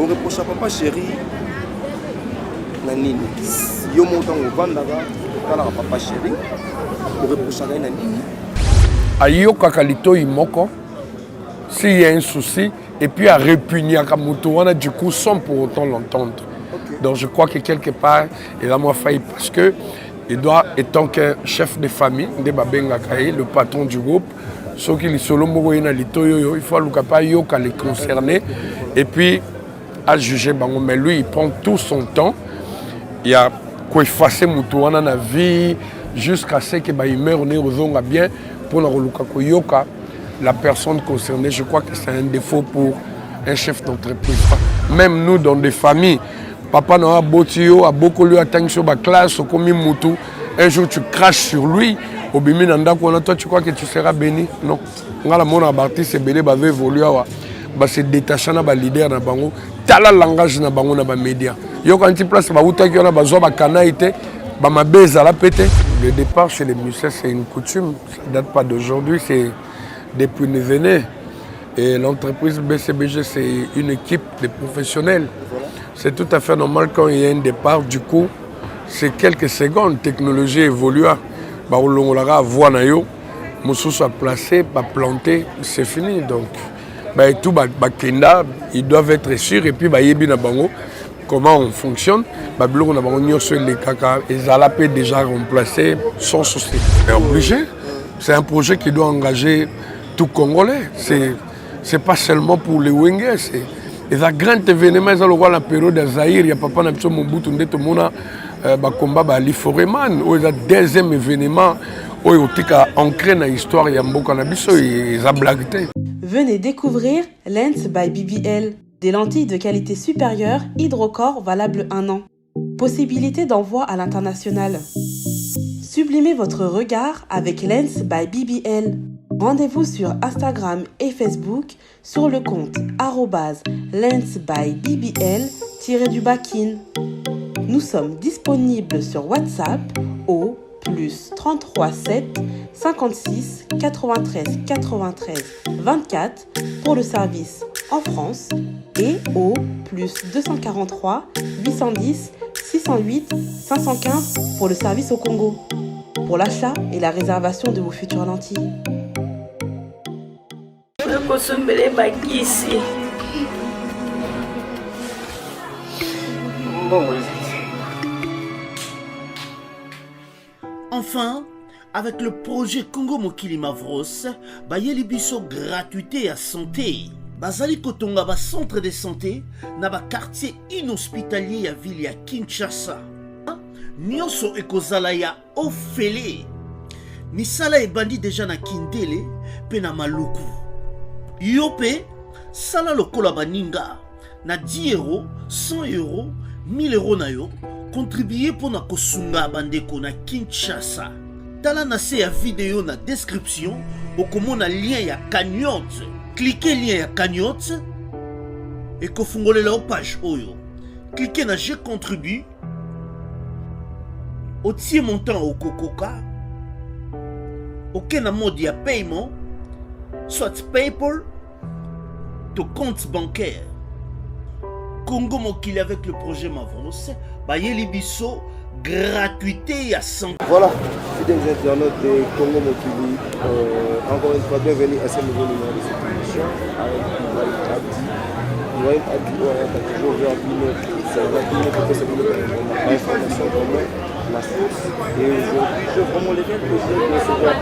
On reproche à papa chéri nanini yo montant au vandaga kala papa chéri on reproche à nanini ayoka kalito imoko s'il y a un souci et puis à répugner à Kamoutouana du coup sans pour autant l'entendre. Okay. Donc je crois que quelque part il a moins failli parce que il doit, étant qu'un chef de famille, le patron du groupe, ce qui est solo il faut les concerner et puis à juger. Mais lui, il prend tout son temps. Il y a quoi effacer Moutouana dans la vie jusqu'à ce qu'il meure bien pour la personne concernée. Je crois que c'est un défaut pour un chef d'entreprise. Même nous, dans des familles, papa n'a a beaucoup lui atteint sur la classe, comme Moutou. Un jour tu craches sur lui, au bimi nanda toi tu crois que tu seras béni? Non. On a la mon abarti c'est béni va évoluer va se détacher na ba leader na bango, tala langage na bango na ba média. Yo quand tu place ba uta ki on a besoin ba kanaité, ba mabeza la pété. Le départ chez les musiciens c'est une coutume, ça date pas d'aujourd'hui, c'est depuis les années. Et l'entreprise BCBG c'est une équipe de professionnels. C'est tout à fait normal quand il y a un départ, du coup, c'est quelques secondes, technologie évolue. On l'a voir, on soit placé, planté, c'est fini. Donc, tout ils doivent être sûrs et puis comment on fonctionne. Les alapés déjà remplacés sans souci. C'est obligé. C'est un projet qui doit engager tout Congolais. C'est pas seulement pour les Wenge. Et un grand événement, c'est la période de Zahir, il y a papa n'a pas Mobutu, tout le monde a combat Ali Foreman. Il y a un deuxième événement, il y a ancré dans l'histoire, il y a un cannabis, il y a blagué. Venez découvrir Lens by BBL, des lentilles de qualité supérieure, hydrocor valables 1 an. Possibilité d'envoi à l'international. Sublimez votre regard avec Lens by BBL. Rendez-vous sur Instagram et Facebook sur le compte @lensbybbl_kin. Nous sommes disponibles sur WhatsApp au +33 7 56 93 93 24 pour le service en France et au +243 810 608 515 pour le service au Congo. Pour l'achat et la réservation de vos futures lentilles. Enfin, avec le projet Congo Mokili Mavros, bayeli biso gratuité à santé. Bazali kotonga ba centre de santé na ba quartier inhospitalier ya ville ya Kinshasa. Nyonso ekozala ya ofele. Misala ebandi déjà na Kindele pe na Maluku. Yope, sala lokola baninga, na 10 €, 100 €, 1000 € na yo, contribuer pour na kosunga bandeko na Kinshasa. Tala na se ya vidéo na description, okomona lien ya cagnotte. Cliquez lien ya cagnotte, et kofungole la page oyo. Cliquez na je contribue, otie montant au kokoka, aucun mode ya paiement, soit PayPal, ton compte bancaire. Congo Mokili avec le projet Mavros, bayeli biso gratuité à 100. Voilà, fidèles internautes de Congo Mokili, encore une fois bienvenue à ce nouveau numéro de cette émission avec Ibrahim Abdi. Ibrahim Abdi, on a toujours vu un binôme, c'est un binôme qui fait ce binôme, on a information vraiment la source. Et aujourd'hui, je vraiment les bien plaisir de recevoir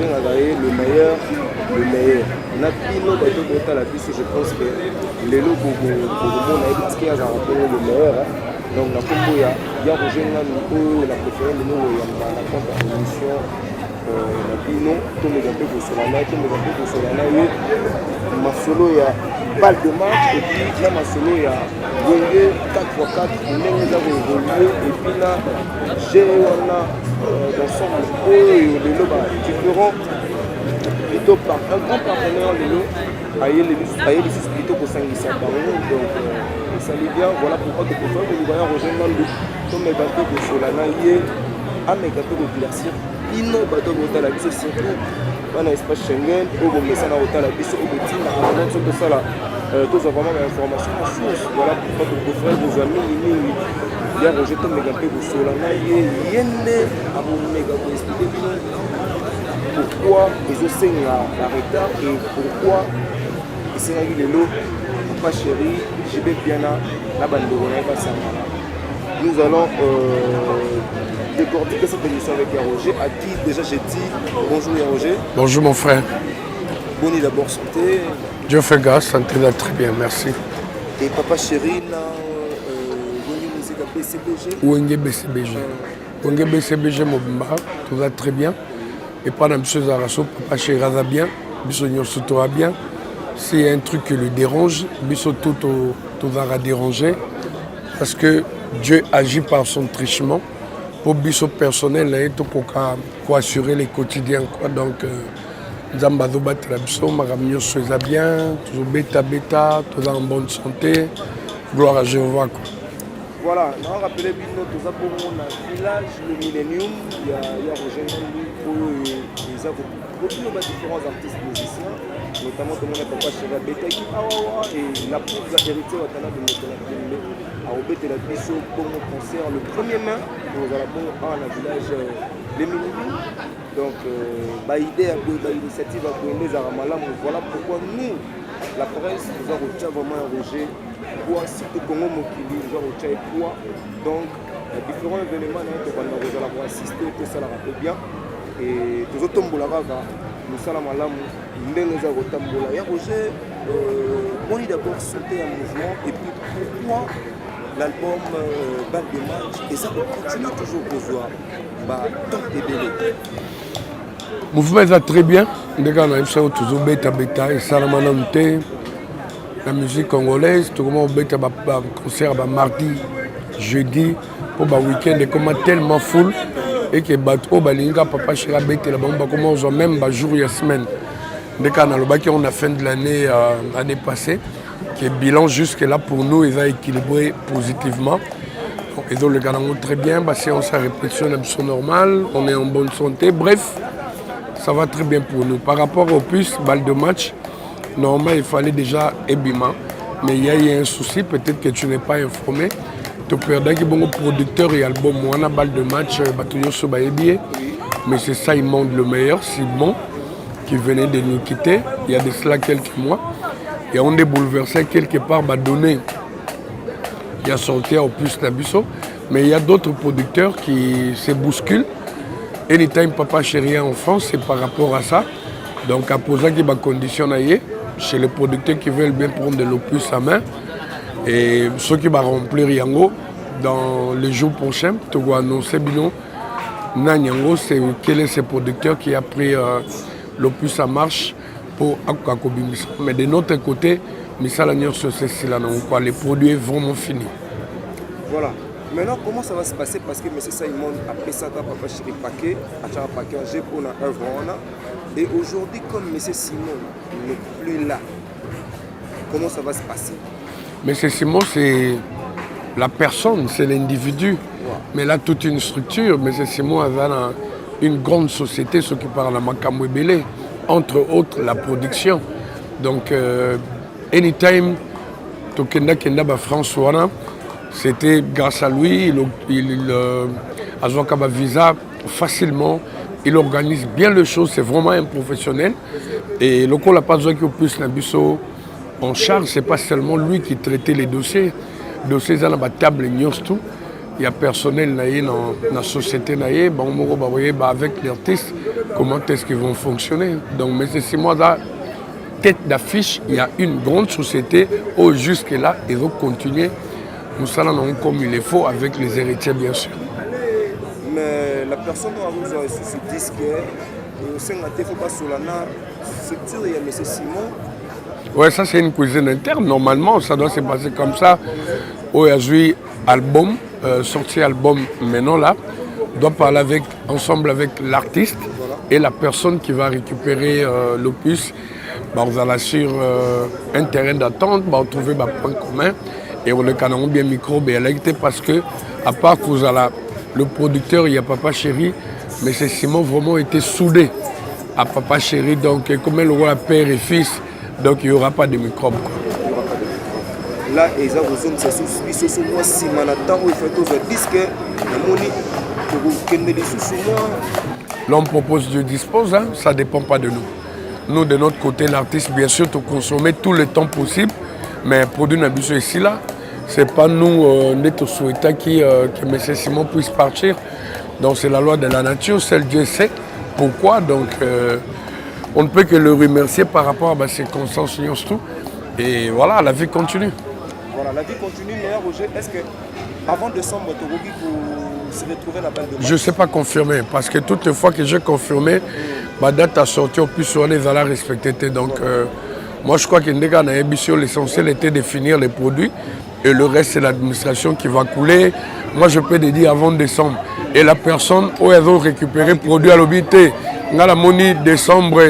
le meilleur. Napino bato kota la bise, je pense que les logos pour le qui a rappelé le meilleur. Donc la combo ya Roger Nano, la préférée de nous, la compte à l'émission Napino, tout le gâteau pour Solana, tout le gâteau pour Solana, ma solo ya balle de match, et puis là ma solo ya Wenge 4x4, nous avons évolué, et puis là j'ai l'ensemble les lobes différents. Plutôt par un grand partenaire de nous, Aïe plutôt pour 5 par an. Donc ça lui vient, voilà pourquoi que pour nous voyons rejoindre comme les gâteaux de Solana, à mes gâteaux de Glacier, Pino, bateau de la vie, surtout dans l'espace Schengen, au Bomessa na Otala Biso, au Botina, à la tout ça là, tous ont vraiment l'information en source. Voilà pourquoi vos frères, vos amis, il y a Roger Tom Megapé, vous solana, yende, à mon méga pour expliquer pourquoi ils ont signé la retard et pourquoi ils sont arrivés les lots, Papa Chéri, JB Piana, la bande de Ronaldo Samana. Nous allons décortiquer cette émission avec Roger, à qui déjà j'ai dit bonjour Roger. Bonjour mon frère. Bonne d'abord santé. Dieu fait grâce, santé là très bien, merci. Et Papa Chéri, là, musique à BCBG. Ouenge BCBG. Ouenge BCBG Mobimba, tout va très bien. Et pendant M. Zarasso, Papa Chéri va bien, Biso Nyosuto va bien. S'il y a un truc qui le dérange, Biso tout va déranger. Parce que Dieu agit par son trichement. Pour Biso personnel, il faut assurer les quotidiens. Donc, Zambazo Batla Biso, Maramio Soisa bien, toujours bêta, tout en bonne santé. Gloire à Jéhovah. Voilà, on a rappelé Bino, tout ça pour mon village, le Millennium. Il y a Roger pour les différents artistes musiciens, notamment tout le monde a Papa Chéri Betaki Awawa et la pauvre héritier Watana de Motala Kembe a obété la Biso pour mon concert le 1er mai. Nous allons à la village les Millennium. Donc, idée, l'initiative à les Aramalam. Voilà pourquoi nous, la presse, nous avons vraiment un Roger. Pour surtout Congo Mokili, genre au Tchad quoi. Donc, différents événements, nous allons assister, tout ça la rappelle bien. Et tous autres Mboularaga, nous sommes à l'âme, nous avons Tamboula. Il y a Roger, on est d'abord sauté un mouvement, et puis pourquoi l'album Balle de match, et ça continue toujours pour voir, tant et belé. Le mouvement est très bien, les gars, on a toujours bêta, et ça la manante. La musique congolaise, tout le monde a un concert mardi, jeudi, pour le week-end, et comme tellement full, et que Papa Chéri là-bas, commence même jour et semaine. On a fin de l'année passée, qui est bilan jusque là pour nous, ils ont équilibré positivement. Ils ont le gagnant très bien, séance à répétition, normale, on est en bonne santé, bref, ça va très bien pour nous. Par rapport au plus, balle de match, normalement, il fallait déjà Ebima, mais il y a eu un souci, peut-être que tu n'es pas informé. Tu perds un bon producteur et album, on a balle de match, mais c'est ça, il montre le meilleur, Simon, qui venait de nous quitter, il y a de cela quelques mois, et on est bouleversé quelque part, donné, il y a sorti au plus Nabiso, mais il y a d'autres producteurs qui se bousculent. Anytime Papa Chéri en France, c'est par rapport à ça. Donc, à poser qui va conditionner chez les producteurs qui veulent bien prendre de l'opus à main. Et ceux qui vont remplir Yango dans les jours prochains, tu vas annoncer Bino. Nanyango, c'est quel est ce producteur qui a pris l'opus à marche pour Akakobimisa. Mais de notre côté, les produits sont vraiment finis. Voilà. Maintenant, comment ça va se passer? Parce que M. Simon a pris ça dans Papa Chéri Paquet, a packagé pour une œuvre. Et aujourd'hui, comme M. Simon n'est plus là, comment ça va se passer? M. Simon, c'est la personne, c'est l'individu. Wow. Mais là, toute une structure. M. Simon a une grande société, ce qui parle à Makamwe Belé, entre autres la production. Donc, anytime, Tokenda Kenda François, c'était grâce à lui, il a visa facilement, il organise bien les choses, c'est vraiment un professionnel. Et le coup, la pas besoin qu'il puisse Nabiso en charge, c'est pas seulement lui qui traitait les dossiers. Les dossiers dans la table, tout. Il y a personnel dans la société, avec l'artiste, comment est-ce qu'ils vont fonctionner. Donc, mais c'est moi là. Tête d'affiche, il y a une grande société où jusque-là, ils vont continuer. Nous allons comme il est faut avec les héritiers, bien sûr. Mais la personne dont vous avez reçu ce disque, il ne faut pas sur la structure, il y a M. Simon. Oui, ça c'est une cuisine interne. Normalement, ça doit se passer comme ça. Où il y a eu album, sorti album maintenant là, doit parler ensemble avec l'artiste et la personne qui va récupérer l'opus. Vous allez sur un terrain d'attente, vous trouvez un point commun et on le canon bien micro parce que à part que le producteur, il y a Papa Chéri, mais c'est Simon vraiment été soudé. à Papa Chéri, donc comme le roi père et fils, donc il n'y aura pas de microbes. Quoi. Là, ils ont besoin de se soucier sur moi si maintenant il fait tout ce disque, l'homme propose, Dieu dispose, hein? Ça ne dépend pas de nous. Nous, de notre côté, l'artiste, bien sûr, de consommer tout le temps possible, mais produire un biseau ici, là, ce n'est pas nous, notre souhaitant que M. Simon puisse partir. Donc c'est la loi de la nature, seul Dieu sait pourquoi. Donc on ne peut que le remercier par rapport à ces circonstances, tout. Et voilà, la vie continue. Voilà, la vie continue, mais Roger, est-ce qu'avant décembre, Torogi pour se retrouver la balle de match? Je ne sais pas confirmer, parce que toutes les fois que j'ai confirmé, ma date à sortir, au plus souvent, les allants respecter. Donc moi je crois que l'essentiel était de finir les produits, et le reste c'est l'administration qui va couler. Moi je peux te dire avant décembre. Et la personne où elles ont récupéré le produit à l'obité, dans la monnaie décembre,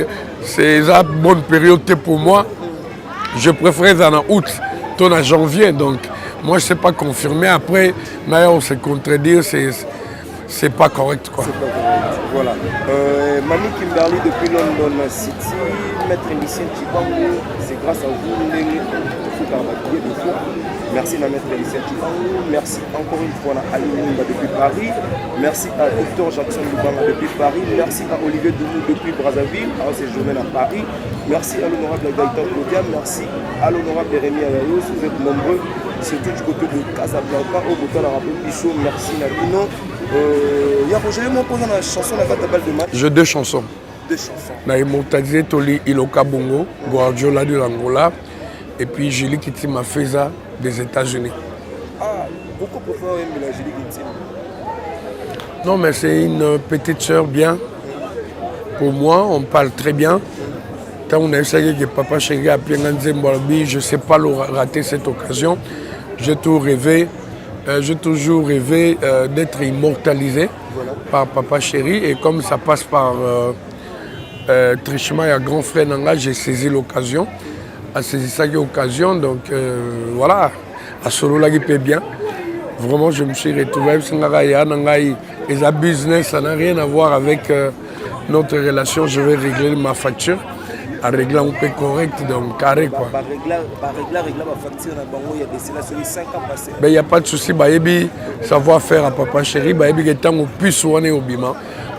c'est une bonne période pour moi. Je préfère en août. En janvier, donc moi je ne sais pas confirmer. Après, on se contredire, c'est pas correct quoi. C'est pas correct. Voilà. Mami Kimberly depuis London City, Maître Lucien Chibango, c'est grâce à vous, merci à Maître Lucien Chibango, merci encore une fois à Alimumba depuis Paris, merci à Victor Jackson Lubanga depuis Paris, merci à Olivier Doumou depuis Brazzaville, à séjourner à Paris, merci à l'honorable Gaëtan Claudia, merci à l'honorable Rémi Ayayos, vous êtes nombreux, surtout du côté de Casablanca, au côté de la Rappel Pichot, merci Nabino. Il y a Roger, moi posant la chanson à la balle de match. J'ai deux chansons. Deux chansons. Na immortalisé Toli Iloka Bongo, Guardiola de l'Angola, et puis Julie Kitima Feza des États-Unis. Ah, beaucoup préfèrent la Julie Kitima. Non, mais c'est une petite sœur bien. Pour moi, on parle très bien. Quand on a essayé que Papa Chéri a appelé Nzemboalbi, je ne sais pas rater cette occasion. J'ai toujours rêvé d'être immortalisé par Papa Chéri. Et comme ça passe par Trichema et un grand frère Nanga, j'ai saisi l'occasion. À saisir cette occasion, donc voilà, à Solo là qui paie bien. Vraiment, je me suis retrouvé et ça business, ça n'a rien à voir avec notre relation. Je vais régler ma facture. À régler un peu correct, donc carré quoi. Il n'y a pas de souci, savoir faire à Papa Chéri,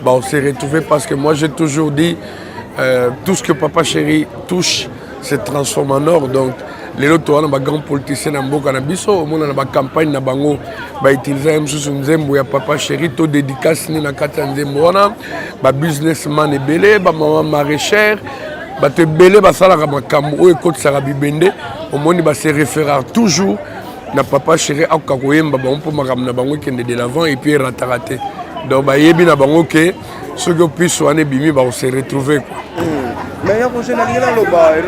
on s'est retrouvé parce que moi j'ai toujours dit tout ce que Papa Chéri touche se transforme en or. Donc les autres grands politiciens dans la campagne utiliser Papa Chéri, tout dédicace na businessman et belé, maman maraîchère. Bato belé basalaka makambo oyo ekotisaka bibende omoni base référera toujours na Papa Chéri akoka koyemba bango mpo makambo na bango ekende de l'avant et puis erataka te donc bayebi na bango ke soki opuise wana ebimi bakose retrouver quoi. Mais il y a Roger Nalina Loba et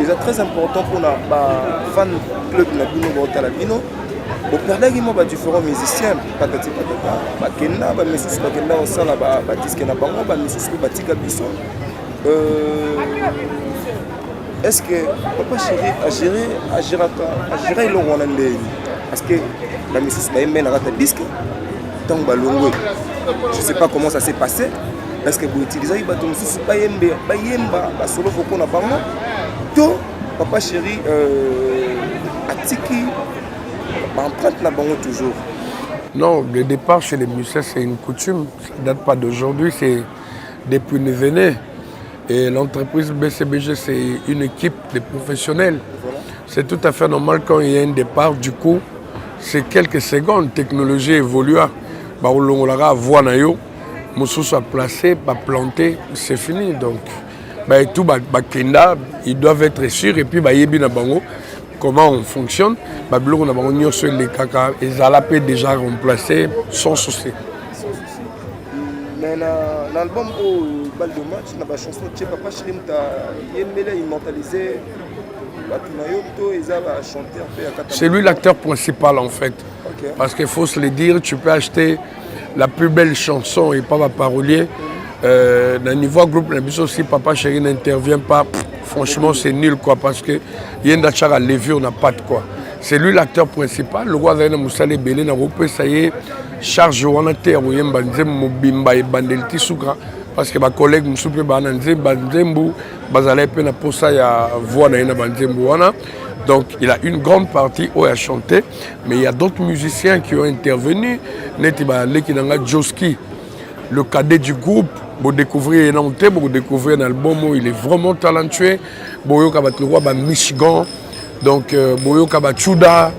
c'est très important pour la fan club na bino botala bino au perdaki mo ba différents musiciens patati patata bakenda ba mesusu bakenda osala ba disque na bango ba mesusu batika biso. Est-ce que Papa Chéri a géré le Rwandais? Parce que la mission a aimé la disque, tant que je ne sais pas comment ça s'est passé. Est-ce que vous utilisez les bâtons sous Bayemba, solo Foko na Bango? Tout Papa Chéri a tiki, emprunte na Bango toujours. Non, le départ chez les musiciens, c'est une coutume. Ça ne date pas d'aujourd'hui, c'est depuis une venue. Et l'entreprise BCBG, c'est une équipe de professionnels. Voilà. C'est tout à fait normal quand il y a un départ. Du coup, c'est quelques secondes. La technologie évolue. On a voix nayo, Moussou soit placé, planté, c'est fini. Donc, tout ils doivent être sûrs. Et puis, comment on fonctionne. Les alapés déjà remplacés sans souci. Mais dans l'album balle de match, dans la chanson de Papa Chéri, immortalisé. C'est lui l'acteur principal en fait. Okay. Parce qu'il faut se le dire, tu peux acheter la plus belle chanson et pas ma parolier. Dans le niveau groupe, si Papa Chéri n'intervient pas, franchement c'est nul quoi. Parce que il y a une à Lévi, on n'a pas de quoi. C'est lui l'acteur principal. Le roi Zaina Moussale Belé n'a pas ça y est. Charge wana te oyemba nzembo mobimba e bandel tisuka parce que ma collègue me soupe Banzembu, Bazalé Pena Posa ya voix na Banzembu wana. Donc il a une grande partie où il a chanté, mais il y a d'autres musiciens qui ont intervenu. Netiba Lekinanga Joski, le cadet du groupe, vous découvrez Nantes, vous découvrez un album où il est vraiment talentueux. Boyo Kabatlewa, Michigan, donc Boyo Kabachuda.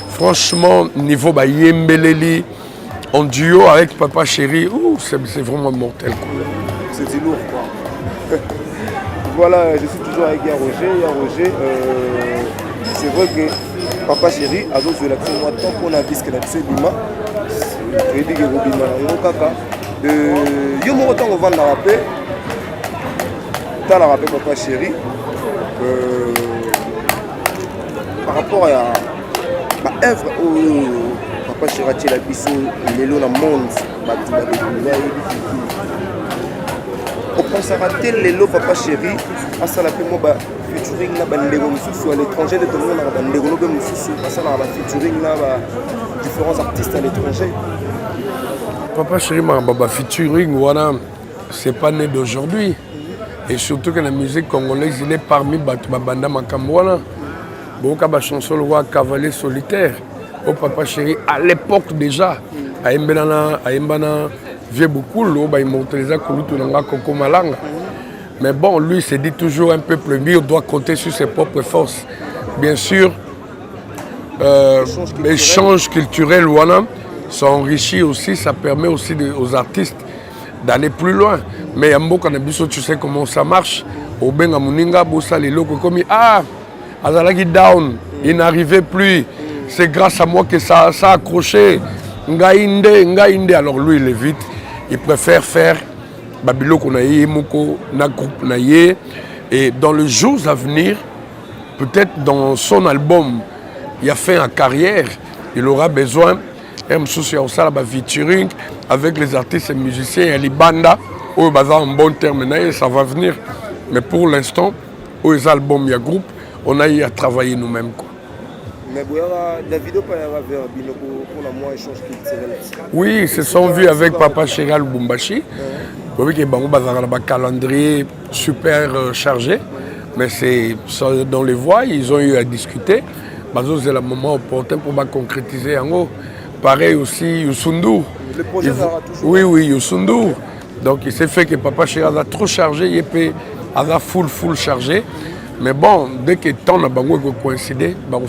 Franchement, niveau Yembeleli, en duo avec Papa Chéri, c'est vraiment mortel. C'est du lourd quoi. Voilà, je suis toujours avec Roger. C'est vrai que Papa Chéri a joué la moi tant qu'on a vu ce qu'il a fait Bima. Je dis que Bima, yo mo temps on va la rapper. T'as la rapper Papa Chéri. Par rapport à ma œuvre Papa Chéri a la biso lelo na monde batula de on pense à rater lelo Papa Chéri à ça la paix moi featuring na bandego mususu à l'étranger de tourner na bandego no mususu à ça la featuring na différents artistes à l'étranger. Papa Chéri Baba featuring voilà c'est pas né d'aujourd'hui et surtout que la musique congolaise il est parmi Banda Makamwana. Beaucoup de chansons le roi Cavalier solitaire au Papa Chéri à l'époque déjà à Mbana vieux beaucoup l'eau bah immortalisé Kulutu Nanga Koko Malanga. Mais bon lui s'est dit toujours un peuple mûr doit compter sur ses propres forces. Bien sûr l'échange culturel voilà ça enrichit aussi, ça permet aussi aux artistes d'aller plus loin. Mais Yambo Kanabiso tu sais comment ça marche. Au Benga Muninga Bossa les locaux comme Azalaki down, il n'arrivait plus. C'est grâce à moi que ça a accroché. Ngaïnde. Alors lui, il évite. Il préfère faire Babilo Konaye, Moko, Nakoup Naye. Et dans les jours à venir, peut-être dans son album, il a fait une carrière. Il aura besoin d'un featuring avec les artistes et musiciens et les bandas. Où il va en bon terme, ça va venir. Mais pour l'instant, où les albums, il y a groupe. On a eu à travailler nous-mêmes. Mais Davido vers Binoko pour la moi échange culturel. Oui, ils se sont vus avec Papa Chéri Lubumbashi. Oui, il y a un calendrier super chargé. Mais c'est dans les voies, ils ont eu à discuter. C'est le moment opportun pour concrétiser en haut. Pareil aussi, Youssou. Le projet sera toujours. Oui, Youssou. Donc il s'est fait que Papa Chéri a trop chargé, il a full chargé. Mais bon, dès que le temps n'a pas coïncidé, donc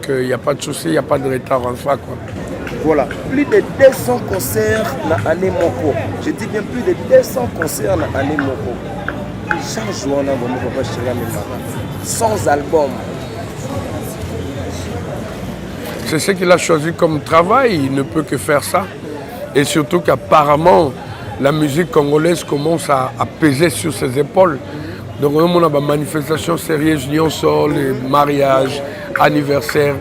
il n'y a pas de souci, il n'y a pas de retard en soi. Voilà, plus de 200 concerts dans l'année Moko. Je dis bien plus de 200 concerts dans l'année Moko. Chaque jour, on a Papa Chéri sans album. C'est ce qu'il a choisi comme travail, il ne peut que faire ça. Et surtout qu'apparemment, la musique congolaise commence à peser sur ses épaules. Donc on a des manifestations sérieuses, les mariages, anniversaires,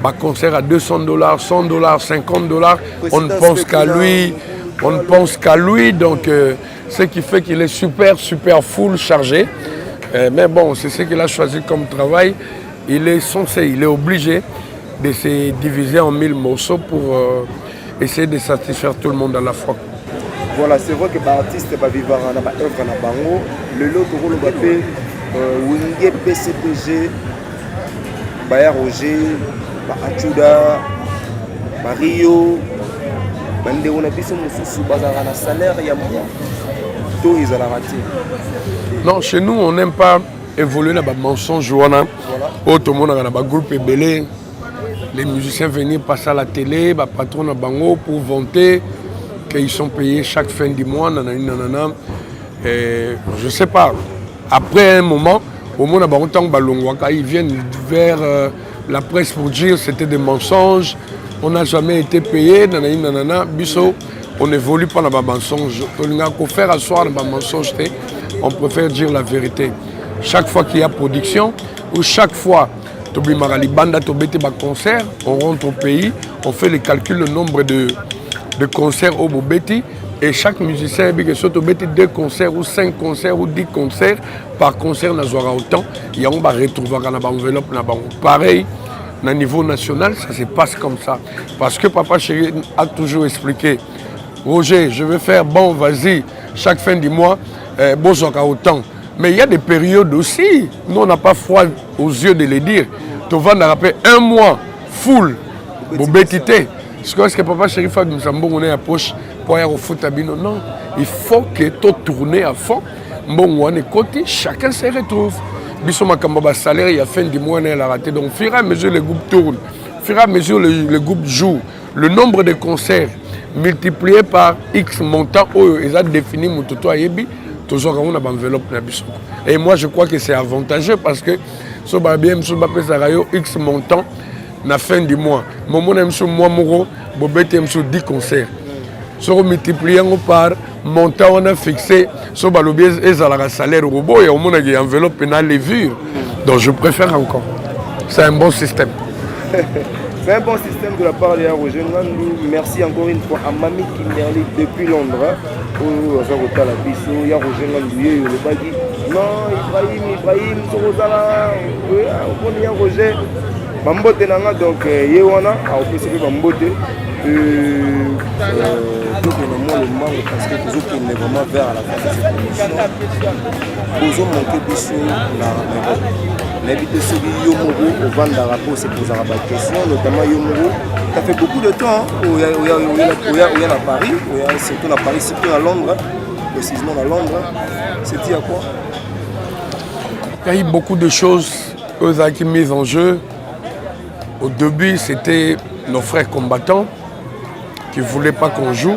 des concerts à $200, $100, $50. On ne pense qu'à lui, donc ce qui fait qu'il est super full chargé. Mais bon, c'est ce qu'il a choisi comme travail. Il est obligé de se diviser en 1000 morceaux pour essayer de satisfaire tout le monde à la fois. Voilà, c'est vrai que les artistes vivent dans l'œuvre. Le lot de Wingé, PCPG, Baya Roger, Achuda, Rio, Bandéona Bisso Moussou, Bazarana Salaire, il y a moins. Tout ils ont raté. Non, chez nous, on n'aime pas évoluer dans les mensonges. Voilà. Tout le monde a un groupe ébélé. Les musiciens venir passer à la télé, les patrons à Bango pour vanter qu'ils sont payés chaque fin du mois. Et je ne sais pas. Après un moment, au moins, ils viennent vers la presse pour dire que c'était des mensonges. On n'a jamais été payé. On n'évolue pas dans les mensonges. On préfère dire la vérité. Chaque fois qu'il y a production, ou chaque fois concert, on rentre au pays, on fait les calculs, le nombre de concerts au Bobeti. Et chaque musicien a 2 concerts ou 5 concerts ou 10 concerts par concert, on a autant. Et on va retrouver dans l'enveloppe. Pareil, au niveau national, ça se passe comme ça. Parce que Papa Chéri a toujours expliqué, Roger, je veux faire bon, vas-y, chaque fin du mois, Bozoka autant. Mais il y a des périodes aussi, nous on n'a pas froid aux yeux de les dire. Tu vas rappeler un mois full, Bobetité. Est-ce que papa Chérif a nous on est à poche pour aller au foot à Bino? Non, il faut que tu tournes à fond. Bon, on est côté, chacun se retrouve. Biso Makamba salaire, il y a fin du mois, on est raté. Donc, au fur et à mesure, les groupes tournent. Au fur et à mesure, le groupe joue. Le nombre de concerts multiplié par X montant, ils ont défini mon toto à Yebi. Toujours on a une enveloppe. Et moi, je crois que c'est avantageux parce que si on a bien X montant, la fin du mois. Mon aime sur moi, Moro, Bobette aime sur 10 concerts. Si on multiplie par montant, on a fixé, si on a le salaire au robot, et on a une enveloppe pénale levure. Donc je préfère encore. C'est un bon système. C'est un bon système de la part de Roger Ngandou. Merci encore une fois à Mami Kimberly depuis Londres. Pour Zagota la Bisso, il y a Roger Ngandou, le bagui. Non, Ibrahim, Sorozala, il y a Roger. Bambote nanga donc yewana a opérer bambote donc normalement le manque parce que toujours qu'il est vraiment vers la fin de cette émission nous avons manqué biso na n'habite celui Yomoro au Vandara pour se poser la question notamment Yomoro ça fait beaucoup de temps où il y a à Paris surtout à Paris surtout à Londres précisément à Londres c'est dit à quoi il y a eu beaucoup de choses qui mises en jeu. Au début, c'était nos frères combattants qui ne voulaient pas qu'on joue,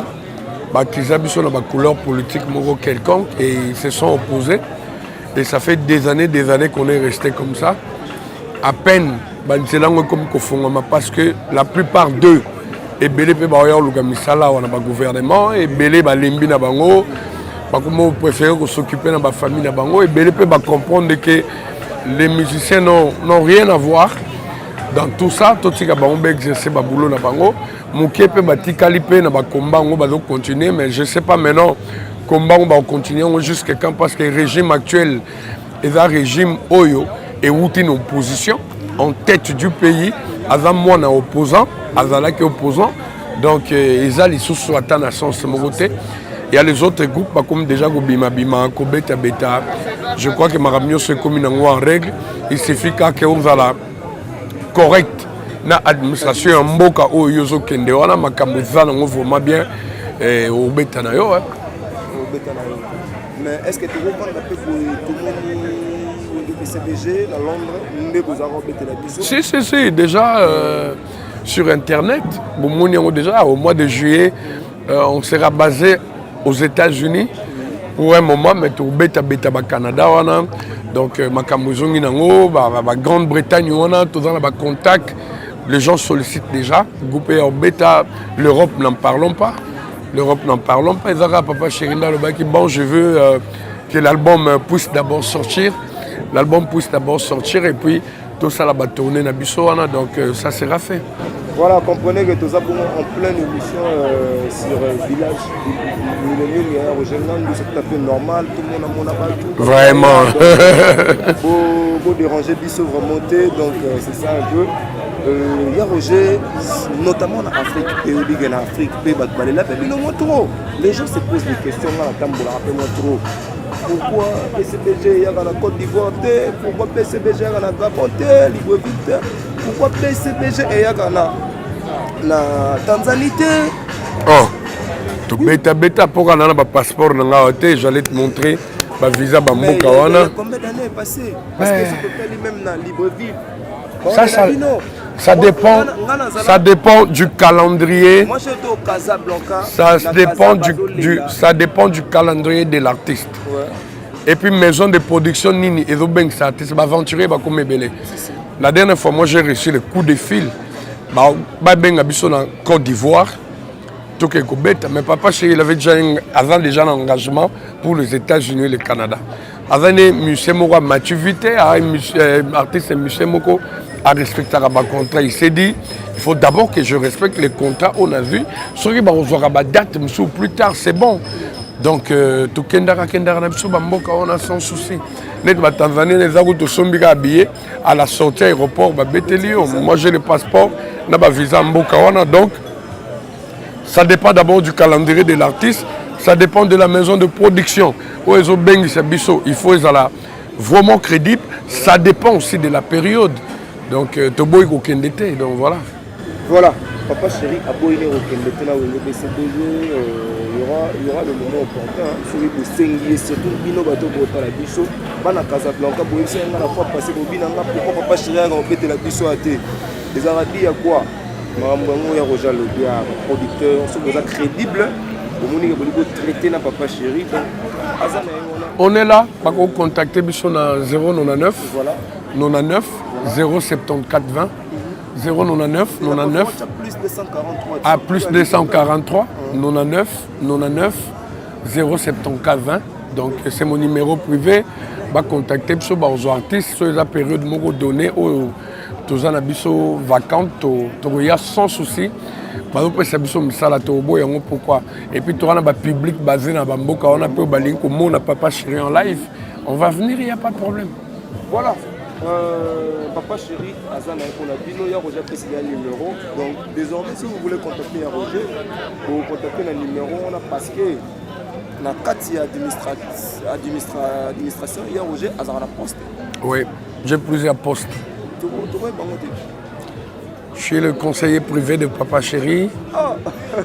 qu'ils avaient sur la couleur politique quelconque et ils se sont opposés. Et ça fait des années qu'on est resté comme ça. À peine, c'est là parce que la plupart d'eux, et Belé peut avoir le gouvernement, gouvernement et Belé limbi na bango, comment préférer s'occuper de la famille et Belé peut comprendre que les musiciens n'ont rien à voir. Dans tout ça, tout ce qui a exercé le boulot na bango, mon qui peut batikali pe na ba combat on va continuer mais je sais pas maintenant combat on va continuer jusqu'à quand parce que le régime actuel est un régime oyo et où une opposition en tête du pays avant moi na opposant azala qui opposant donc ils allaient sous la nation ce côté. Il y a les autres groupes comme déjà Gobima Bima Kobeta Beta. Je crois que Maramio se commune en règle, il suffit que on va la correct na administration mboka o yozo kende wana makambo zana ngo vraiment bien au beta na yo mais est-ce que tu comprends un peu pour tout le monde au PCBG à Londres ne vous avez beta la biso si déjà sur internet bon déjà au mois de juillet on sera basé aux États-Unis pour un moment mais au beta ba Canada wana. Donc, Makamuzongi Nango, Grande-Bretagne, on a tous dans contact. Les gens sollicitent déjà. Groupe Beta, l'Europe, n'en parlons pas. L'Europe, n'en parlons pas. Ils ont papa Chérina le bac. Bon, je veux que l'album puisse d'abord sortir. L'album puisse d'abord sortir et puis tout ça va tourner dans Bissoana. Donc, ça sera fait. Voilà, comprenez que tout ça pour en pleine émission sur Village Millennium, il y a Roger Ngandou, c'est tout à fait normal, tout le monde a pas tout. Vraiment. Pour déranger Bissot remonter, donc c'est ça un peu. Il y a Roger, notamment en Afrique, en Afrique, les gens se posent des questions là, rappelle-moi trop. Pourquoi PCBG y a la Côte d'Ivoire, pourquoi PCBG y a la Gabon, Libreville, pourquoi PCBG y a la Tanzanie. Oh, tout bêta pour qu'on ait un passeport, j'allais te montrer ma visa Bamboka. Combien d'années est passé? Parce que c'est lui-même dans Libreville. Ça dépend du calendrier. Moi, j'étais au Casablanca. Ça dépend du calendrier de l'artiste. Ouais. Et puis, maison de production, Nini, et donc, ça artiste, aventurier, comme Belé. La dernière fois, moi, j'ai reçu le coup de fil. Ben Abisso en Côte d'Ivoire. Tout est bête. Mais papa, il avait déjà un engagement pour les États-Unis et le Canada. Avant, M. Moko Mathieu Vité, artiste M. Moko, a respecté le contrat. Il s'est dit, il faut d'abord que je respecte les contrats qu'on a vus. Si on a une date, plus tard, c'est bon. Donc, tout Kendara, on a sans souci. Les Tanzaniens, les Agoutos sont bien habillés à la sortie de l'aéroport. Moi, j'ai le passeport, j'ai le visa Mboka. Donc, ça dépend d'abord du calendrier de l'artiste. Ça dépend de la maison de production. Il faut être vraiment crédible. Ça dépend aussi de la période. Donc, donc voilà. Voilà, Papa Chéri a beau aller au Kende, il y aura le moment opportun. Sur les Sengi, surtout Bino Bato pour la Bisso. Bana Casablanca, pour essayer de la fois passer au Binanga, pourquoi Papa Chéri a rempêté la Bisso à thé. Les Arabes, il y a quoi? Il y a Roger Le Bia, producteur, on sont crédibles. Traiter na Papa Chéri. On est là, par contre, contacter Bisso à 099 voilà. 99 074 20 099 99 à plus 243 99 99 074 20. Donc c'est mon numéro privé. Va contacter Bisso aux artistes sur la période mogo donnée au tous en Bisso vacante sans souci. Pourquoi? Et puis tu as un public basé dans Bamboka, on a peu balin comme on n'a pas Chéri en live. On va venir, il n'y a pas de problème. Voilà. Papa Chéri, Azana pour la Bino, il y a Roger qui a un numéro. Donc désormais, si vous voulez contacter Roger, vous contactez le numéro, on a parce que dans le cadre d'administration, il y a Roger Azana la poste. Oui, j'ai plusieurs postes. Je suis le conseiller privé de Papa Chéri.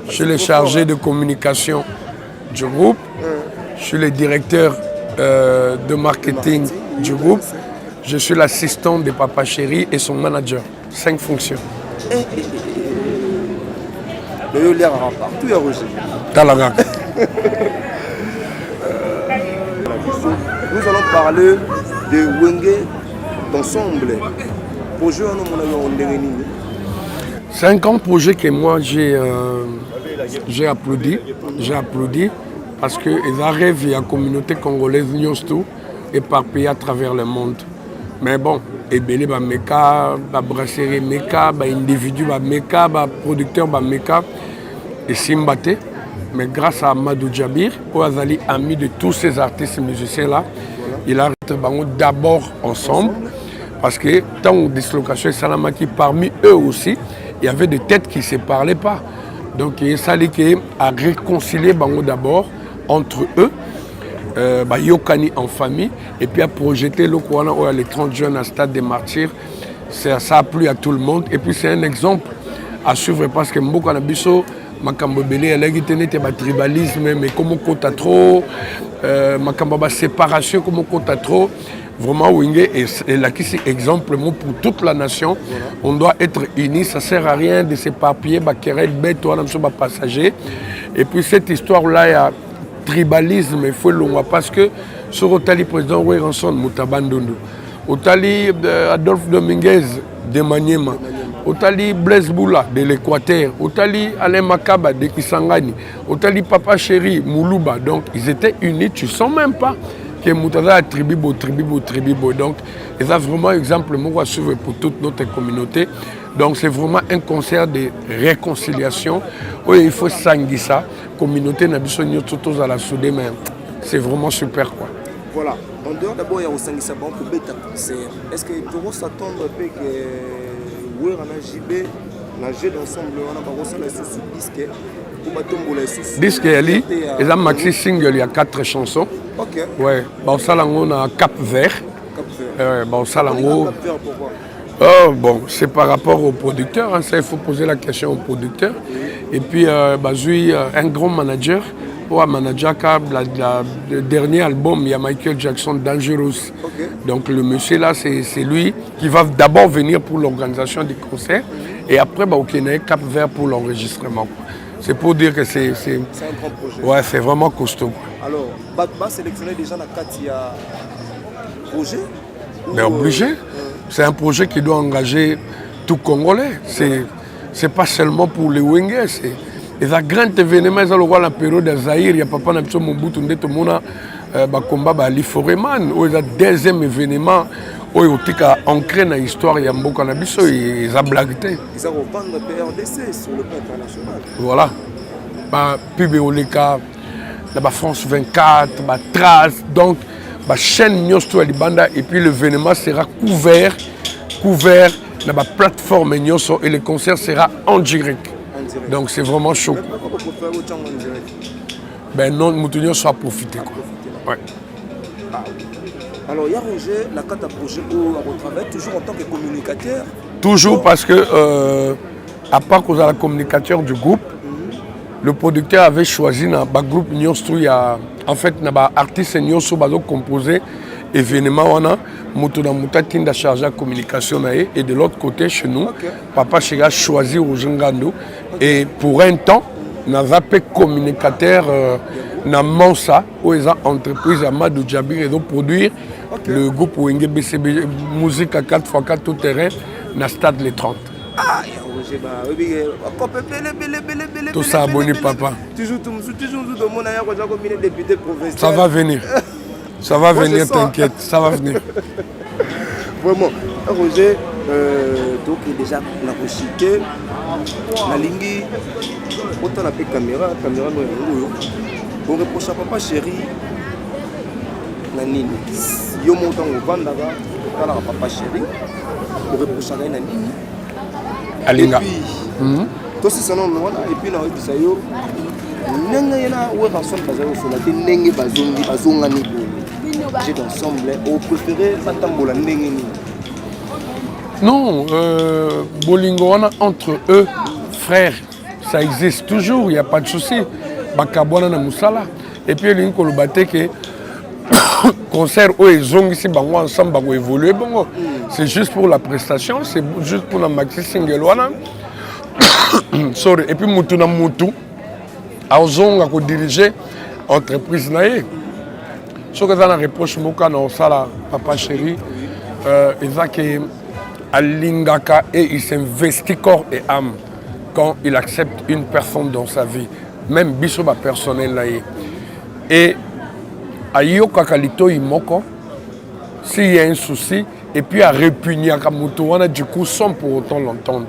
Je suis le chargé de communication du groupe. Je suis le directeur de marketing du groupe. Je suis l'assistant de Papa Chéri et son manager. 5 fonctions. Le l'air partout, il y a Roger. Talaga. Nous allons parler de Wenge d'ensemble. Projet, c'est un grand projet que moi j'ai applaudi. J'ai applaudi parce qu'ils arrivent à la communauté congolaise tout éparpillée à travers le monde. Mais bon, Ebele ba meka, ba brasserie meka, ba individu ba meka, ba producteur ba meka et Simbate. Mais grâce à Amadou Djabir, Oazali, ami de tous ces artistes musiciens là, il a été d'abord ensemble. Parce que tant que dislocation Salamaki, parmi eux aussi, il y avait des têtes qui ne se parlaient pas. Donc il s'allait à réconcilier d'abord entre eux, Yokani en famille, et puis à projeter les 30 jeunes à Stade des Martyrs. Ça a plu à tout le monde. Et puis c'est un exemple à suivre parce que Mboko Nabiso, Makambo Belé, elle a été tribalisme, mais comme on compte à trop, Makambo séparation, comme on compte à trop. Vraiment, Wenge est là qui c'est exemple pour toute la nation. Voilà. On doit être unis, ça ne sert à rien de s'éparpiller, bête, passager. Et puis cette histoire-là, il y a tribalisme, il faut le voir parce que sur Otali président Ouéranson, Moutabandondo, Otali Adolphe Dominguez de Maniema, Otali Blaise Boula de l'Équateur, Otali Alain Makaba de Kisangani, Otali Papa Chéri, Moulouba. Donc ils étaient unis, tu ne sens même pas que Moutada a tribibo. Donc, c'est vraiment un exemple à suivre pour toute notre communauté. Donc, c'est vraiment un concert de réconciliation où il faut s'enguer ça. Communauté n'a pas tous à la soudée, mais c'est vraiment super, quoi. Voilà. En dehors d'abord, il y a aussi un bon bêta concert. Est-ce que tu peux s'attendre un peu que ouais, on a JB, nager d'ensemble, on a pas reçu la sous disque. Disque, il y a maxi single, il y a 4 chansons. Ok. Ouais, on a Cap Vert. Bon, c'est par rapport au producteur, hein, ça il faut poser la question au producteur. Et puis, un grand manager, le dernier album, il y a Michael Jackson, Dangerous. Okay. Donc le monsieur là, c'est lui qui va d'abord venir pour l'organisation du concert et après, Cap Vert pour l'enregistrement. C'est pour dire que c'est un grand projet. Ouais, c'est vraiment costaud. Alors, Batba sélectionner des gens dans Katia projet. Mais obligé. C'est un projet qui doit engager tout Congolais. C'est pas seulement pour les Wenge. C'est un grand événement. Dans la période de Zaïre, il y a papa Namso Mobutu Ndeto Mona combat Ali Foreman. Il y a un deuxième événement. Où il a ancré dans l'histoire de Mboka Nabiso, ils ont blagué. Ils ont rependu le PRDC sur le plan international. Voilà. Pubéoleka, la France 24, la Trace, donc la chaîne Nyosto Alibanda, et puis l'événement sera couvert dans la plateforme Nyosto et le concert sera en direct. Donc c'est vraiment chaud. Ben non, Moutounio soit profité. Ouais. Alors, il y a Roger, la carte à projet où on travaille toujours en tant que communicateur. Toujours parce que, à part qu'on a la communicateur du groupe, le producteur avait choisi dans le groupe Nyonsu, il y a en fait les artistes Nyonsu qui ont composé événement on a Tinda chargé la communication et de l'autre côté chez nous, Papa Chega a choisi Rojengando et pour un temps, on a zappé communicateur dans Mansa où ils ont entreprise à Madou Djabir et donc produire le groupe Wenge BCB musique à 4x4 tout terrain dans le stade les 30. Ah, tout ça abonné papa. Ça va venir. Ça va venir, t'inquiète, ça va venir. Vraiment, Roger, donc déjà la rechiqué, la ligne, autant la caméra on reproche à papa chéri, la nini. Yo montant au Vandaga, on a papa chéri, on reproche à la nini. Alinga. Toi c'est ça non, et puis on a dit ça yo. Nengayena ou rançon bazalo sur la tenenge bazongi bazongani j'ai d'ensemble au préféré Fatambola Nengeni. Non, Bolingo entre eux, frères, ça existe toujours, il n'y a pas de souci. Bakabwana na Moussala. Et puis il y a un que concert où ils ont ici ensemble pour évoluer. C'est juste pour la prestation, c'est juste pour la maxi single. Sorry. Et puis Moutouna Moutou, ils ont dirigé l'entreprise. Ce que ça reproche dans ça, papa chéri, Alingaka et il s'investit corps et âme quand il accepte une personne dans sa vie, même bisoba personnel là. Et Ayoka Kalito Imoko, s'il y a un souci, et puis à répugner à Kamutouana, du coup, sans pour autant l'entendre.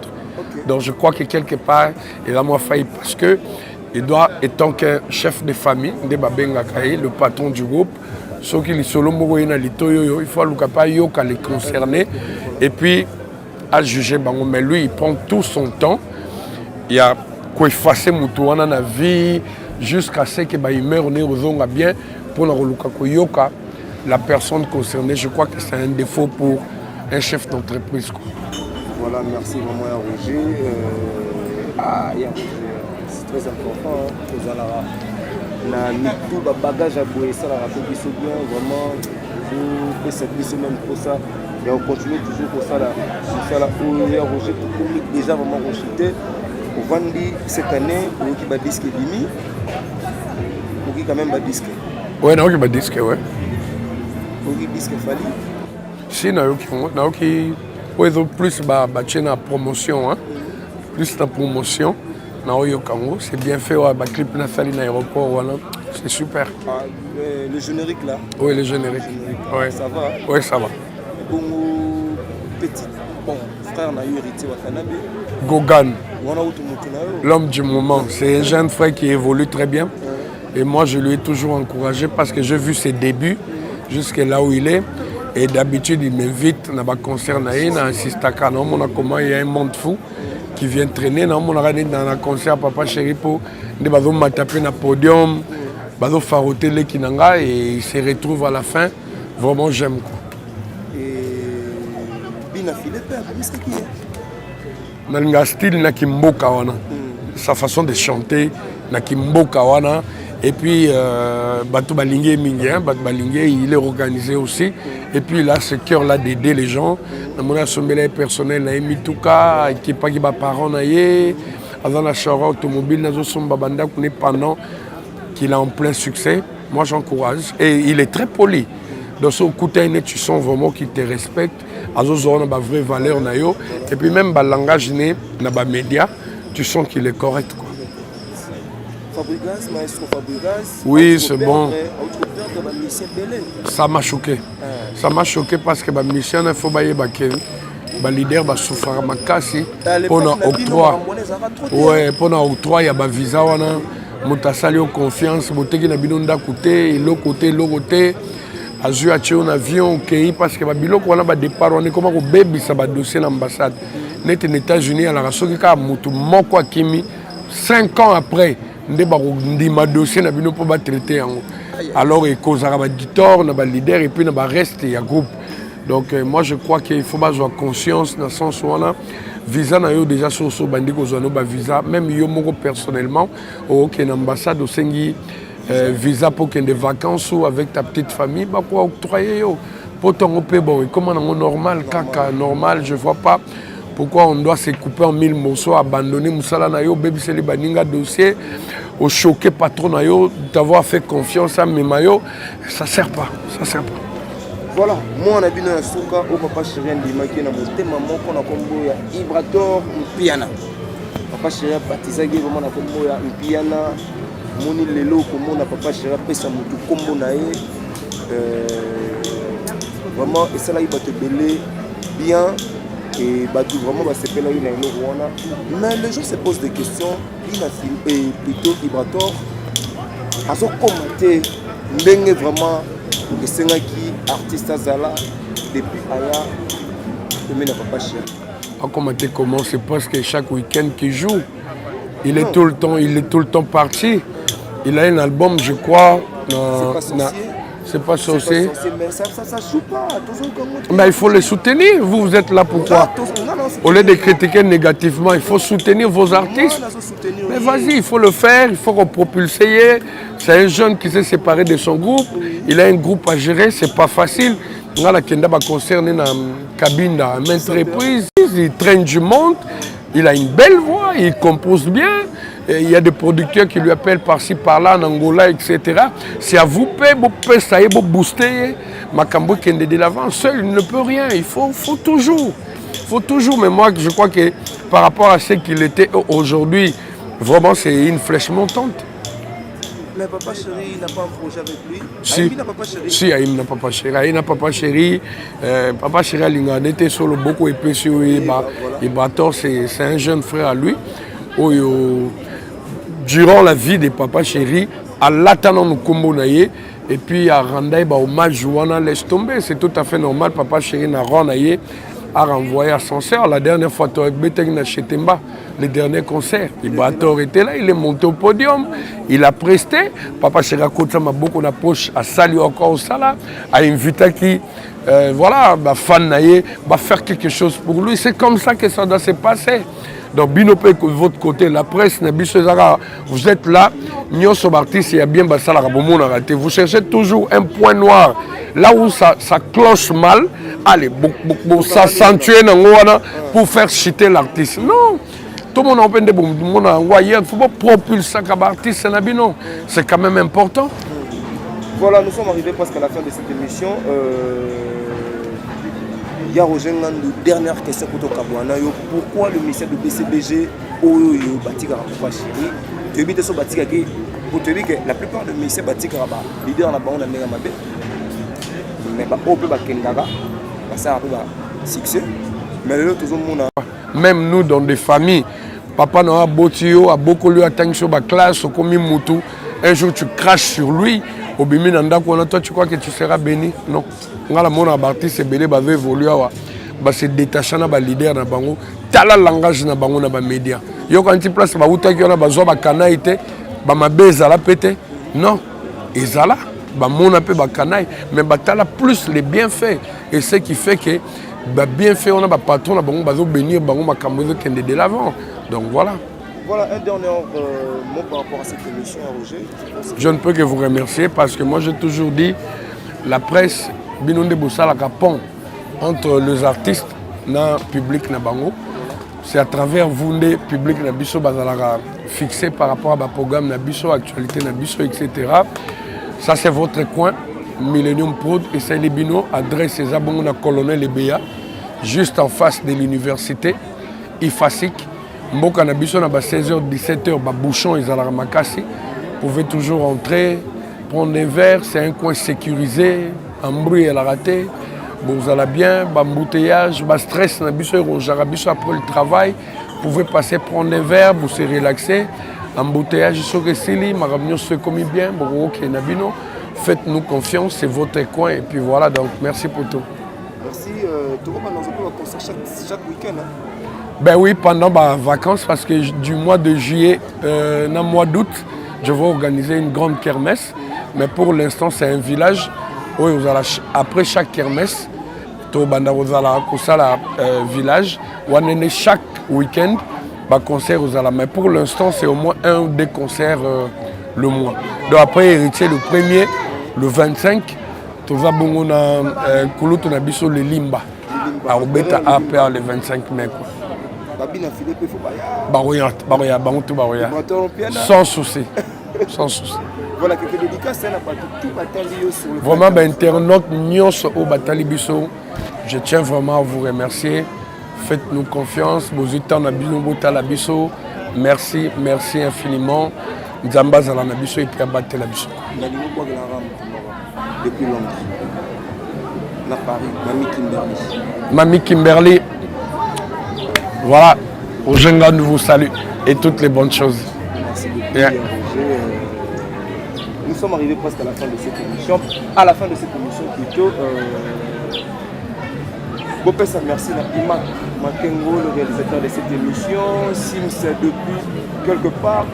Donc je crois que quelque part, il a moins failli parce que il doit, étant qu'un chef de famille, le patron du groupe, ce qui est solo il faut les concerner et puis à juger. Mais lui, il prend tout son temps. Il y a quoi effacer Moutouana dans la vie jusqu'à ce qu'il meure bien pour la personne concernée. Je crois que c'est un défaut pour un chef d'entreprise. Voilà, merci vraiment à Roger. C'est très important. On a mis tout le bagage à bouer, ça la rappelle bien, vraiment, pour service même pour ça. Et on continue toujours pour ça là. Pour ça là, où il y a Roger, le public déjà vraiment rejeté. Au Vandi, cette année, pour qui va disque Dimi, pour qui quand même va disque. Oui, non, qui va disque, oui. Pour qui disque Fali. Si, non, qui plus la promotion, plus la promotion. C'est bien fait, le clip dans l'aéroport, voilà. C'est super. Ah, le générique là. Oui, le générique. Ouais. Ça va. Oui, ça va. Bon, petit frère n'a eu hérité Watanabe. Gogan, l'homme du moment. C'est un jeune frère qui évolue très bien. Et moi, je lui ai toujours encouragé parce que j'ai vu ses débuts jusqu'à là où il est. Et d'habitude, il m'invite dans un concert, dans un sistaka. Il y a un monde fou qui vient traîner. Dans un concert, papa chéri, pour taper dans le podium, faroter les kinanga et il se retrouve à la fin. Vraiment, j'aime. Dans style, sa façon de chanter, et puis il est organisé aussi. Et puis il a ce cœur-là d'aider les gens. Mon assemblée personnelle, qui pas parents, dans la chara automobile, pendant qu'il est en plein succès. Moi, j'encourage. Et il est très poli. Dans ce côté, tu sens vraiment qu'il te respecte. Il a une vraie valeur. Et puis même le langage dans les médias, tu sens qu'il est correct. Quoi. Fabregas, maestro Fabregas. Oui, c'est bon. Ça m'a choqué. Ça m'a choqué parce que le mission, il faut que le leader va souffrir à Makasi. Pour l'octroi. Oui, pour l'octroi, il y a un visa. Il y a confiance. Il y a un côté, l'autre côté, l'autre côté. Il y a un avion parce que le départ, on est comme un bébé, ça va dossier à l'ambassade. Net aux États-Unis, à la raison qu'il y a 5 ans après, nde bakondima dossier na bino mpo batraite yango. Alors ekozala baditor na balider et puis na bareste ya groupe. Donc moi je crois qu'il faut bazwa conscience dans le sens où on a visa na yo déjà sur bandi kozwa no ba visa même yo moko personnellement au Kenya ambassade au sengi visa pour qu'il y ait des vacances ou avec ta petite famille bah quoi octroyer yo pour ton opé bon et comment on normal caca normal je vois pas pourquoi on doit se couper en 1000 morceaux abandonner musala na yo baby c'est les baninga dossier au choquer patron na yo d'avoir fait confiance à mes maillots ça sert pas. Voilà, moi on a vu dans la souka au papa chéri ndimaki na motema moko na kombo ya Ibrator Mpiana. Papa chéri batizaki vraiment na kombo ya Mpiana. Moni lelo komona papa chéri pesa mutu kombo na ye. Vraiment et ça là il va te belé bien et batu vraiment va se peler na ino wana. Mais les gens se posent des questions, il a et plutôt Ibrator a so commenter ndenge vraiment et c'est qui artiste Azala depuis Aya de papa chéri. On commenter comment c'est presque chaque week-end qu'il joue. Il est tout le temps parti. Il a un album, je crois. C'est pas sorcier. Mais ça joue pas. Mais il faut le soutenir. Vous êtes là pourquoi? Au lieu de critiquer négativement, il faut soutenir vos artistes. Mais vas-y, il faut le faire, il faut repropulser. C'est un jeune qui s'est séparé de son groupe. Il a un groupe à gérer, c'est pas facile. Il a concerné dans la cabine à maintes reprises. Il traîne du monde. Il a une belle voix, il compose bien. Et il y a des producteurs qui lui appellent par-ci, par-là, en Angola, etc. C'est à vous payer, ça y est, booster. Makambo Kende de l'avant, seul, il ne peut rien. Il faut toujours. Mais moi, je crois que par rapport à ce qu'il était aujourd'hui, vraiment, c'est une flèche montante. Mais papa chéri, il n'a pas un projet avec lui. Si, Aïm n'a papa chéri. Si, Aïm n'a papa chéri. Aïm n'a papa chéri. Papa chéri a l'ingénieur solo beaucoup épaissé. Ibrator, c'est un jeune frère à lui. Durant la vie de papa chéri, à l'attendant nous combonaye et puis à rendre hommage Joana laisse tomber. C'est tout à fait normal. Papa chéri n'a rendu a renvoyé à son sœur. La dernière fois, tu as acheté le dernier concert. Ibrator était là, il est monté au podium, il a presté. Papa chéri a côté ma beaucoup d'approche à saluer encore au sala, à inviter qui, voilà, fan naïe, va faire quelque chose pour lui. C'est comme ça que ça doit se passer. Donc, Binopé, de votre côté, la presse, vous êtes là, vous cherchez toujours un point noir. Là où ça cloche mal, allez, ça s'accentuer pour faire chuter l'artiste. Non, tout le monde a open de il ne faut pas propulser l'artiste. C'est quand même important. Voilà, nous sommes arrivés presque à la fin de cette émission. Il y a une dernière question pour toi. Pourquoi le ministère de BCBG Oyo Batika Papa Chéri tu habites sur Batika pour te dire que la plupart des ministères Batika leader na bango na ndenge mabe mais ba ope ba kendaka ça a un succès mais le tout le monde même nous dans des familles papa n'a botio a beaucoup lui atteint sur la classe comme Moutou un jour tu craches sur lui au bimi nanda ko toi tu crois que tu seras béni non ngala mona artiste c'est belé ba veut évoluer ba se détacher na ba leader na bango tala langage na bango na ba média yo quand tu place ba uta ki ona ba zo ba kanai te ba mabeza la pété non ezala ba mona pe ba kanai mais ba tala plus les bienfaits et ce qui fait que ba bienfait on a ba patron na bango ba zo bénir bango makambo zo kende de l'avant donc voilà. Voilà un dernier mot par rapport à cette émission, Roger. Je ne peux que vous remercier parce que moi j'ai toujours dit la presse binonde bosala ka pont entre les artistes na public na bango. C'est à travers vous les public na biso bazalaka fixé par rapport à ba programme na biso actualité na biso etc. Ça c'est votre coin Millennium Prod et c'est les bino adresse ces abongo na Colonel Ebeya juste en face de l'université IFASIC. Mboka na biso na ba 16h 17h ba bouchon ezalaka makasi. Vous pouvez toujours entrer, prendre des verres, c'est un coin sécurisé, en bruit et la raté. Vous allez bien, embouteillage, stress na biso après le travail. Vous pouvez passer prendre des verres, vous se relaxer. Embouteillage sur Resili, ma réunion se commet bien, faites-nous confiance, c'est votre coin et puis voilà, donc merci pour tout. Merci, tout le monde a un concert chaque week-end. Ben oui, pendant les vacances, parce que du mois de juillet, dans le mois d'août, je vais organiser une grande kermesse. Mais pour l'instant, c'est un village où après chaque kermesse, village, où chaque week-end, concert mais pour l'instant, c'est au moins 1 ou 2 concerts le mois. Donc après, héritier le 1er, le 25, tout va bon on a Kouloutou na biso le Limba. À Obeta APA le 25 mai. Sans souci. Sans souci. Voilà quelques dédicaces, tout sur le vraiment, internaute Nyonso au Batali Biso, je tiens vraiment à vous remercier. Faites-nous confiance. Merci, merci infiniment. Nzamba Zala Nabiso et puis abattre la biso. Depuis Londres. À Paris, Mamie Kimberly. Mamie Kimberly. Voilà, au Jenga nous vous salue et toutes les bonnes choses. Merci beaucoup. Yeah. Nous sommes arrivés presque à la fin de cette émission. À la fin de cette émission plutôt. Bopessa, merci à Ima Makengo, le réalisateur de cette émission. Sims depuis quelque part.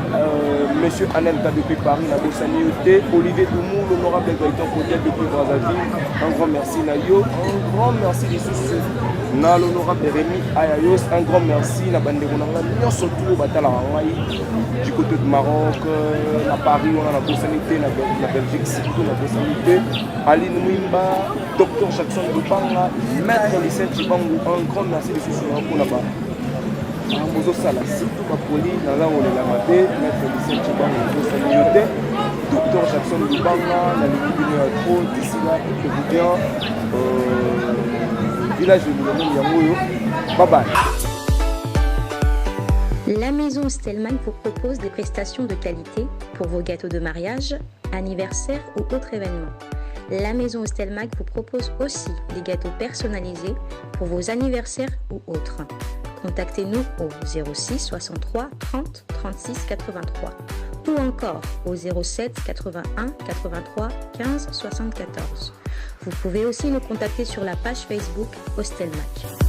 Monsieur Anelka depuis Paris, Nabo Sanioté. Olivier Doumou, l'honorable Gaëtan Potet depuis Brazzaville. Un grand merci Nayo. Un grand merci Lissus. Na l'honorable Rémi Ayayos. Un grand merci na Bandegonanga. Nous surtout au Batala du côté de Maroc, à Paris, on a la Bossanité, la Belgique, surtout la Bossanité. Aline Mwimba, Dr Jackson Dupanga, Maître Lycée Chibangu, un grand merci de ce soir pour là-bas. Mozo Sala, surtout Papoli, dans la on est la maté, Maître Lycée Chibangu, Bossanité, Dr Jackson Dupanga, la Ligue trop, d'ici là, tout est bien. Village de Milano Yamoyo. Bye bye. La maison Stelman vous propose des prestations de qualité pour vos gâteaux de mariage, anniversaire ou autres événements. La maison Stelmag vous propose aussi des gâteaux personnalisés pour vos anniversaires ou autres. Contactez-nous au 06 63 30 36 83 ou encore au 07 81 83 15 74. Vous pouvez aussi nous contacter sur la page Facebook Hostelmac.